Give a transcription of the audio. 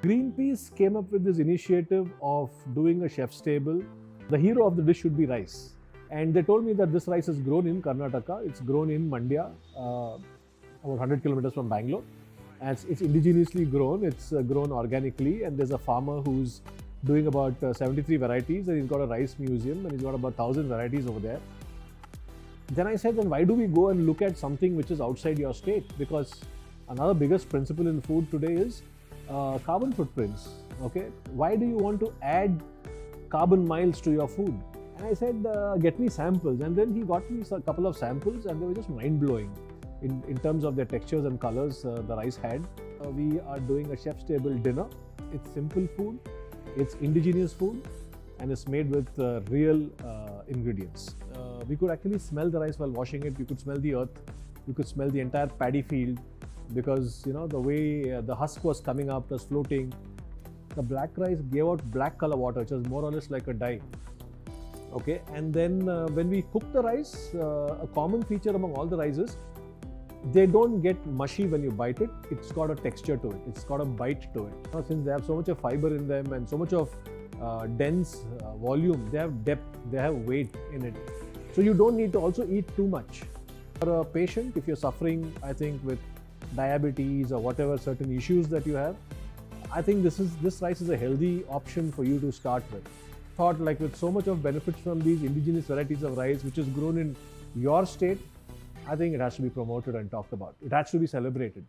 Greenpeace came up with this initiative of doing a chef's table. The hero of the dish should be rice. And they told me that this rice is grown in Karnataka. It's grown in Mandya, about 100 kilometers from Bangalore. And it's indigenously grown. It's grown organically. And there's a farmer who's doing about 73 varieties. And he's got a rice museum. And he's got about 1,000 varieties over there. Then I said, then why do we go and look at something which is outside your state? Because another biggest principle in food today is carbon footprints. Okay, why do you want to add carbon miles to your food? And I said, get me samples. And then he got me a couple of samples, and they were just mind-blowing in terms of their textures and colors the rice had. We are doing a chef's table dinner. It's simple food, it's indigenous food, and it's made with real ingredients. We could actually smell the rice while washing it. We could smell the earth. You could smell the entire paddy field, because the way the husk was coming up, was floating. The black rice gave out black color water, which was more or less like a dye. Okay, and then when we cook the rice, a common feature among all the rices, they don't get mushy when you bite it. It's got a texture to it. It's got a bite to it. Since they have so much of fiber in them and so much of dense volume, they have depth, they have weight in it. So you don't need to also eat too much. For a patient, if you're suffering, I think, with diabetes or whatever certain issues that you have, I think this rice is a healthy option for you to start with. Thought like with so much of benefits from these indigenous varieties of rice which is grown in your state, I think it has to be promoted and talked about. It has to be celebrated.